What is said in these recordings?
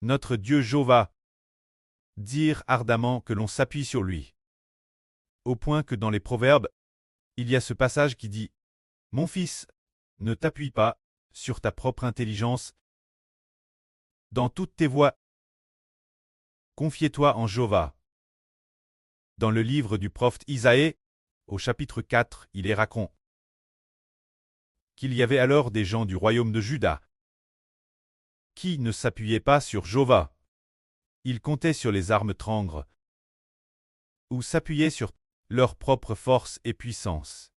notre Dieu Jéhovah, dire ardemment que l'on s'appuie sur lui. Au point que dans les Proverbes, il y a ce passage qui dit « Mon fils, ne t'appuie pas sur ta propre intelligence. Dans toutes tes voies, confie-toi en Jéhovah. » Dans le livre du prophète Isaïe, au chapitre 4, il est raconté qu'il y avait alors des gens du royaume de Juda qui ne s'appuyaient pas sur Jéhovah. Ils comptaient sur les armes trangres ou s'appuyaient sur leur propre force et puissance.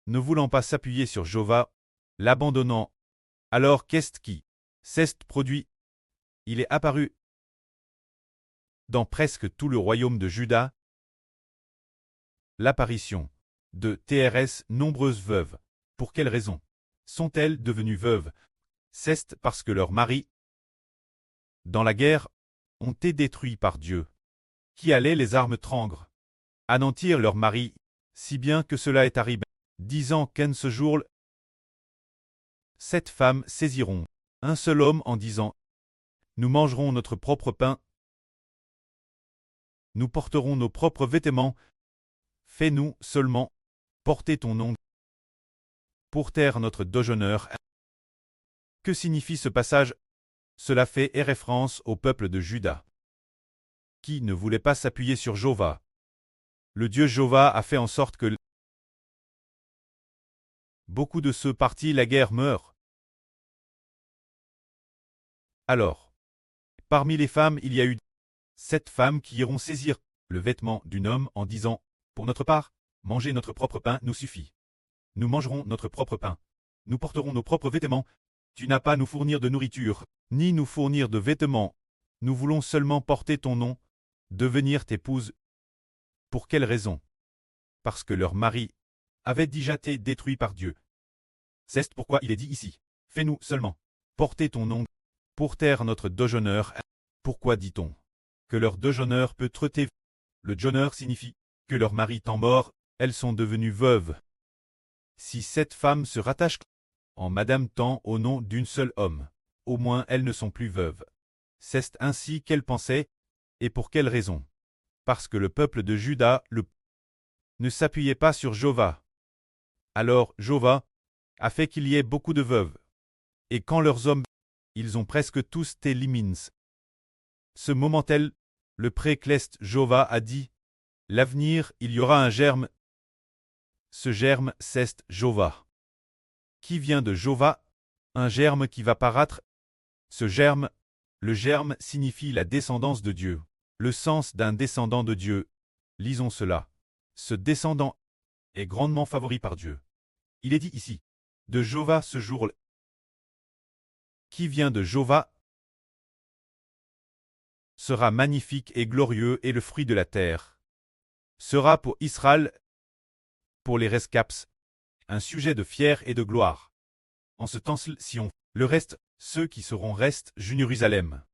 Ne voulant pas s'appuyer sur Jéhovah, l'abandonnant, alors qu'est-ce qui s'est produit? Il est apparu dans presque tout le royaume de Juda l'apparition de TRS nombreuses veuves. Pour quelle raison sont-elles devenues veuves? C'est parce que leurs maris, dans la guerre, ont été détruits par Dieu, qui allait les armes trangres, anéantir leurs maris, si bien que cela est arrivé, disant qu'en ce jour, sept femmes saisiront un seul homme en disant « Nous mangerons notre propre pain, nous porterons nos propres vêtements, fais-nous seulement porter ton nom pour taire notre déshonneur. » Que signifie ce passage? Cela fait référence au peuple de Juda, qui ne voulait pas s'appuyer sur Jéhovah. Le Dieu Jéhovah a fait en sorte que beaucoup de ceux partis la guerre meurent. Alors, parmi les femmes, il y a eu 7 femmes qui iront saisir le vêtement d'un homme en disant « Pour notre part, manger notre propre pain nous suffit. Nous mangerons notre propre pain. Nous porterons nos propres vêtements. Tu n'as pas à nous fournir de nourriture, ni nous fournir de vêtements. Nous voulons seulement porter ton nom, devenir t'épouse. » Pour quelle raison? Parce que leur mari avait déjà été détruit par Dieu. C'est pourquoi il est dit ici « Fais-nous seulement porter ton nom pour taire notre déshonneur. » Pourquoi dit-on que leur déshonneur peut traiter? Le déshonneur signifie que leur mari étant mort, elles sont devenues veuves. Si cette femme se rattache en Madame Tant au nom d'une seule homme, au moins elles ne sont plus veuves. C'est ainsi qu'elle pensait, et pour quelle raison? Parce que le peuple de Juda ne s'appuyait pas sur Jéhovah. Alors Jéhovah a fait qu'il y ait beaucoup de veuves. Et quand leurs hommes, ils ont presque tous été éliminés. Ce moment-là, le précleste Jéhovah a dit, l'avenir, il y aura un germe. Ce germe, c'est Jéhovah. Qui vient de Jéhovah? Un germe qui va paraître. Ce germe, le germe signifie la descendance de Dieu. Le sens d'un descendant de Dieu. Lisons cela. Ce descendant est grandement favori par Dieu. Il est dit ici, de Jéhovah ce jour-là. Qui vient de Jéhovah sera magnifique et glorieux et le fruit de la terre. Sera pour Israël, pour les rescaps, un sujet de fier et de gloire. En ce temps-ci, le reste, ceux qui seront restent Jérusalem.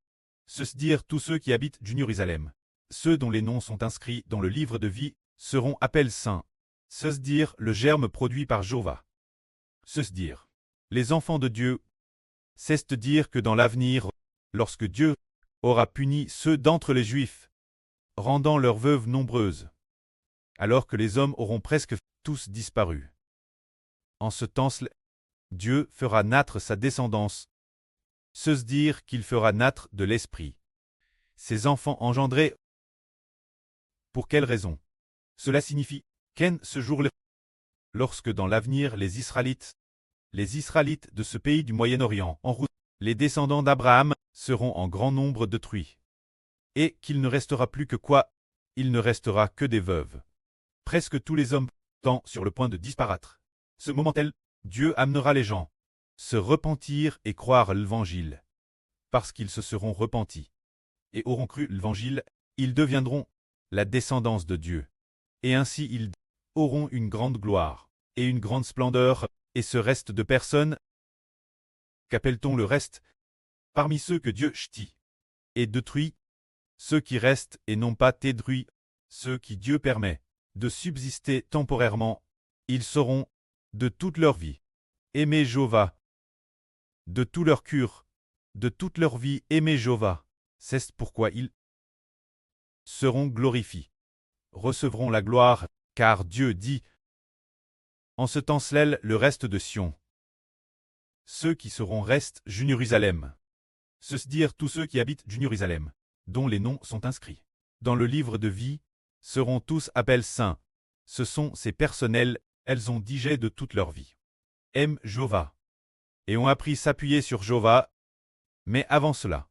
Ceux dire tous ceux qui habitent Jérusalem. Ceux dont les noms sont inscrits dans le livre de vie seront appelés saints. Ceux dire le germe produit par Jéhovah. Ceux dire les enfants de Dieu. C'est dire que dans l'avenir, lorsque Dieu aura puni ceux d'entre les Juifs, rendant leurs veuves nombreuses, alors que les hommes auront presque tous disparu. En ce temps-là, Dieu fera naître sa descendance. Se dire qu'il fera naître de l'esprit. Ses enfants engendrés. Pour quelle raison? Cela signifie qu'en ce jour-là, lorsque dans l'avenir les Israélites de ce pays du Moyen-Orient, en route, les descendants d'Abraham, seront en grand nombre détruits. Et qu'il ne restera plus que quoi? Il ne restera que des veuves. Presque tous les hommes sont sur le point de disparaître. Ce moment-là, Dieu amènera les gens se repentir et croire l'Évangile. Parce qu'ils se seront repentis et auront cru l'Évangile, ils deviendront la descendance de Dieu. Et ainsi ils auront une grande gloire et une grande splendeur, et ce reste de personnes, qu'appelle-t-on le reste? Parmi ceux que Dieu châtie et détruit, ceux qui restent et n'ont pas été détruits, ceux qui Dieu permet de subsister temporairement, ils sauront, de toute leur vie, aimer Jéhovah. De tout leur cœur, de toute leur vie, aimer Jéhovah. C'est pourquoi ils seront glorifiés, recevront la gloire, car Dieu dit, en ce temps-là le reste de Sion. Ceux qui seront restent Jérusalem. C'est-à-dire tous ceux qui habitent Jérusalem, dont les noms sont inscrits dans le livre de vie, seront tous appelés saints. Ce sont ces personnels, elles ont digé de toute leur vie. Aiment Jéhovah. Et ont appris s'appuyer sur Jéhovah. Mais avant cela,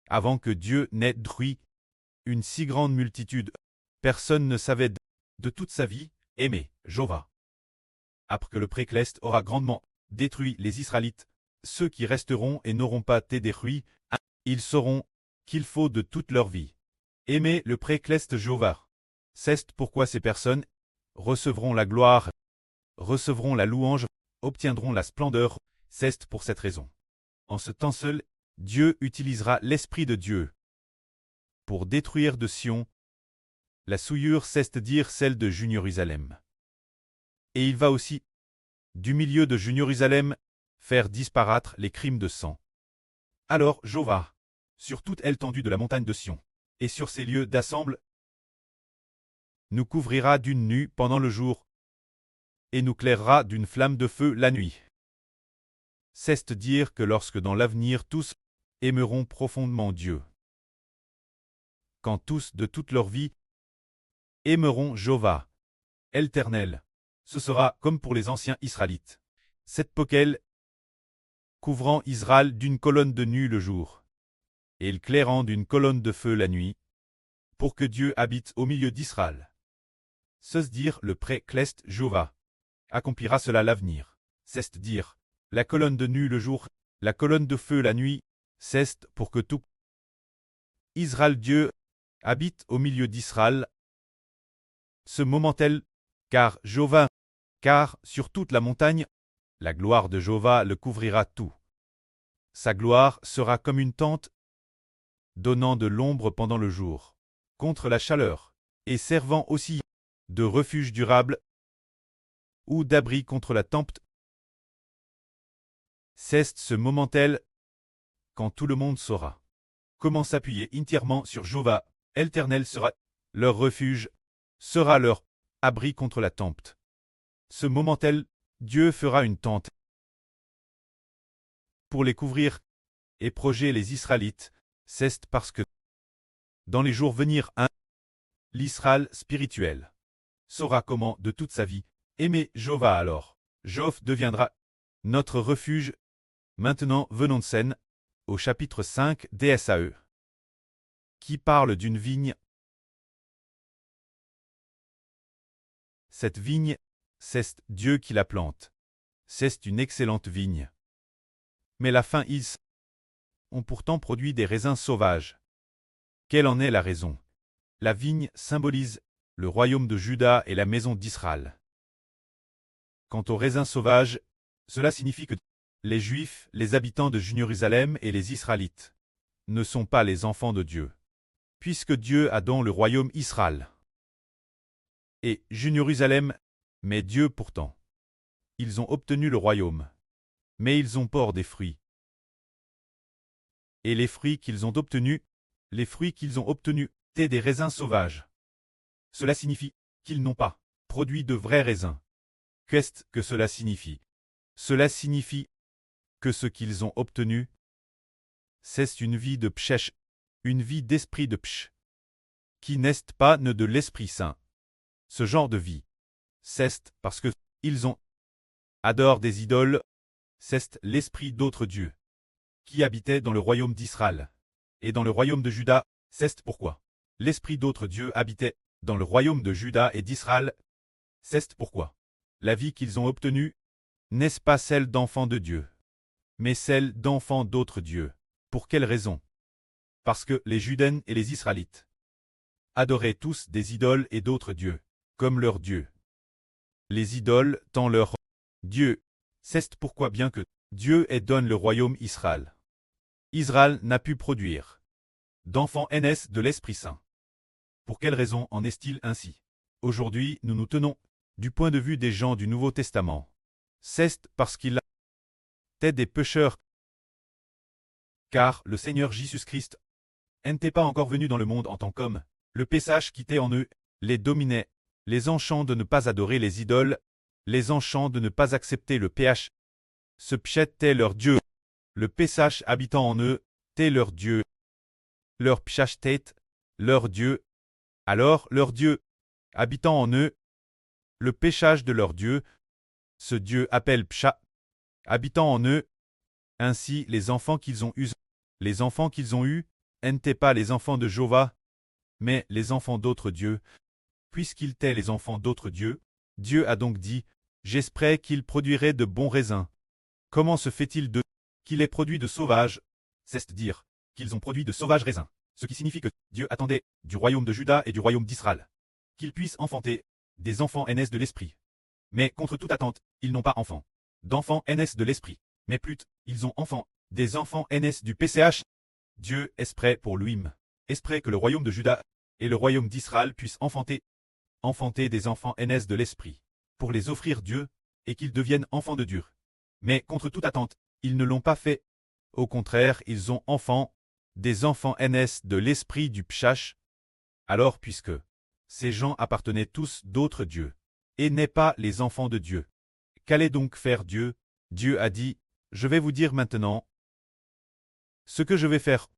avant que Dieu n'ait détruit une si grande multitude, personne ne savait de toute sa vie aimer Jéhovah. Après que le précleste aura grandement détruit les Israélites, ceux qui resteront et n'auront pas été détruits, ils sauront qu'il faut de toute leur vie aimer le précleste Jéhovah. C'est pourquoi ces personnes recevront la gloire, recevront la louange, obtiendront la splendeur. C'est pour cette raison. En ce temps seul, Dieu utilisera l'Esprit de Dieu pour détruire de Sion la souillure, c'est-à-dire celle de Jérusalem. Et il va aussi, du milieu de Jérusalem, faire disparaître les crimes de sang. Alors Jéhovah, sur toute l'étendue de la montagne de Sion, et sur ces lieux d'assemble, nous couvrira d'une nue pendant le jour, et nous clairera d'une flamme de feu la nuit. C'est-à-dire que lorsque dans l'avenir tous aimeront profondément Dieu, quand tous de toute leur vie aimeront Jéhovah, l'Éternel, ce sera comme pour les anciens Israélites. Cette poquelle couvrant Israël d'une colonne de nuit le jour, et le clairant d'une colonne de feu la nuit, pour que Dieu habite au milieu d'Israël. C'est-à-dire le précleste Jéhovah accomplira cela l'avenir. C'est-à-dire la colonne de nuit le jour, la colonne de feu la nuit, c'est pour que tout Israël Dieu habite au milieu d'Israël. Ce moment-tel, car Jéhovah, car sur toute la montagne, la gloire de Jéhovah le couvrira tout. Sa gloire sera comme une tente, donnant de l'ombre pendant le jour, contre la chaleur, et servant aussi de refuge durable ou d'abri contre la tempête. C'est ce moment-tel, quand tout le monde saura comment s'appuyer entièrement sur Jéhovah, l'Éternel sera leur refuge, sera leur abri contre la tempête. Ce moment-tel, Dieu fera une tente pour les couvrir et protéger les Israélites. C'est parce que dans les jours venir, l'Israël spirituel saura comment de toute sa vie aimer Jéhovah. Alors Jéhovah deviendra notre refuge. Maintenant venons de scène au chapitre 5 d'Ésaïe, qui parle d'une vigne. Cette vigne, c'est Dieu qui la plante. C'est une excellente vigne. Mais la fin ils ont pourtant produit des raisins sauvages. Quelle en est la raison? La vigne symbolise le royaume de Juda et la maison d'Israël. Quant aux raisins sauvages, cela signifie que les Juifs, les habitants de Jérusalem et les Israélites ne sont pas les enfants de Dieu, puisque Dieu a dans le royaume Israël et Jérusalem, mais Dieu pourtant. Ils ont obtenu le royaume, mais ils ont peur des fruits. Et les fruits qu'ils ont obtenus, étaient des raisins sauvages. Cela signifie qu'ils n'ont pas produit de vrais raisins. Qu'est-ce que cela signifie? Cela signifie que ce qu'ils ont obtenu, c'est une vie de pshèche, une vie d'esprit de psh, qui n'est pas ne de l'Esprit Saint. Ce genre de vie, c'est parce que ils ont adoré des idoles, c'est l'esprit d'autres dieux, qui habitait dans le royaume d'Israël, et dans le royaume de Juda. C'est pourquoi l'esprit d'autres dieux habitait dans le royaume de Juda et d'Israël. C'est pourquoi la vie qu'ils ont obtenue n'est pas celle d'enfants de Dieu, mais celle d'enfants d'autres dieux. Pour quelle raison? Parce que les Judains et les Israélites adoraient tous des idoles et d'autres dieux, comme leurs dieux. Les idoles tant leur Dieu. C'est pourquoi bien que Dieu ait donné le royaume Israël, Israël n'a pu produire d'enfants NS de l'Esprit Saint. Pour quelle raison en est-il ainsi? Aujourd'hui, nous nous tenons du point de vue des gens du Nouveau Testament. C'est parce qu'ils étaient des pécheurs, car le Seigneur Jésus-Christ n'était pas encore venu dans le monde en tant qu'homme. Le Pesach quittait en eux, les dominait, les enchants de ne pas adorer les idoles, les enchants de ne pas accepter le ph. Ce pchet était leur Dieu. Le Pesach habitant en eux, était leur Dieu. Leur pchach tête, leur Dieu. Alors leur Dieu, habitant en eux, le péchage de leur Dieu, ce Dieu appelle pcha, habitant en eux. Ainsi les enfants qu'ils ont eus, n'étaient pas les enfants de Jéhovah, mais les enfants d'autres dieux. Puisqu'ils étaient les enfants d'autres dieux, Dieu a donc dit, j'espérais qu'ils produiraient de bons raisins. Comment se fait-il de qu'il ait produit de sauvages, c'est-à-dire qu'ils ont produit de sauvages raisins, ce qui signifie que Dieu attendait du royaume de Juda et du royaume d'Israël qu'ils puissent enfanter des enfants aînés de l'esprit. Mais contre toute attente, ils n'ont pas enfant d'enfants aînés de l'esprit, mais plutôt, ils ont enfants, des enfants aînés du PCH. Dieu est prêt pour lui-même, est prêt que le royaume de Juda et le royaume d'Israël puissent enfanter des enfants aînés de l'esprit, pour les offrir Dieu, et qu'ils deviennent enfants de Dieu. Mais contre toute attente, ils ne l'ont pas fait. Au contraire, ils ont des enfants aînés de l'esprit du Pshach. Alors puisque ces gens appartenaient tous d'autres dieux, et n'est pas les enfants de Dieu, qu'allait donc faire Dieu? Dieu a dit, je vais vous dire maintenant ce que je vais faire.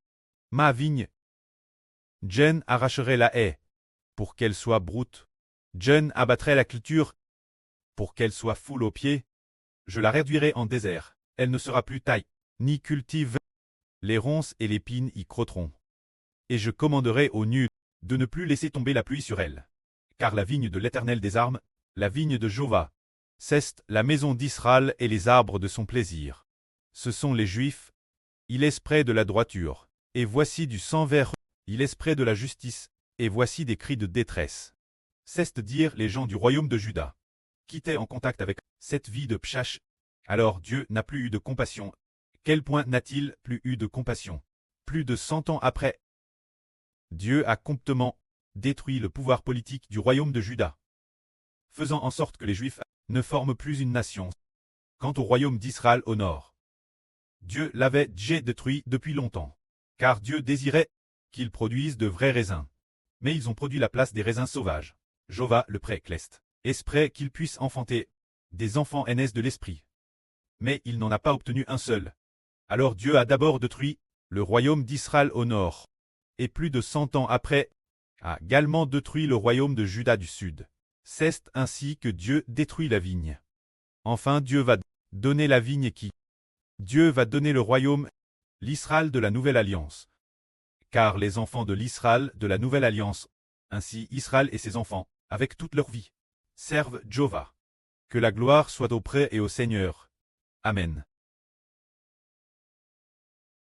Ma vigne, Jen arracherait la haie, pour qu'elle soit broute. Jen abattrait la culture, pour qu'elle soit foule aux pieds. Je la réduirai en désert, elle ne sera plus taille, ni cultive. Les ronces et les pines y crotteront. Et je commanderai aux nues de ne plus laisser tomber la pluie sur elle. Car la vigne de l'Éternel des armes, la vigne de Jéhovah, c'est la maison d'Israël et les arbres de son plaisir. Ce sont les Juifs, il est près de la droiture, et voici du sang vert, il est près de la justice, et voici des cris de détresse. C'est-à-dire les gens du royaume de Juda, qui étaient en contact avec cette vie de Pshach. Alors Dieu n'a plus eu de compassion. Quel point n'a-t-il plus eu de compassion? Plus de 100 ans après, Dieu a complètement détruit le pouvoir politique du royaume de Juda, faisant en sorte que les Juifs ne forment plus une nation. Quant au royaume d'Israël au nord, Dieu l'avait déjà détruit depuis longtemps, car Dieu désirait qu'ils produisent de vrais raisins. Mais ils ont produit la place des raisins sauvages. Jéhovah le pré-cleste, est prêt qu'ils puissent enfanter des enfants aînés de l'esprit. Mais il n'en a pas obtenu un seul. Alors Dieu a d'abord détruit le royaume d'Israël au nord, et plus de 100 ans après, a également détruit le royaume de Juda du sud. C'est ainsi que Dieu détruit la vigne. Enfin Dieu va donner la vigne qui? Dieu va donner le royaume, l'Israël de la nouvelle alliance. Car les enfants de l'Israël de la nouvelle alliance, ainsi Israël et ses enfants, avec toute leur vie, servent Jéhovah. Que la gloire soit auprès et au Seigneur. Amen.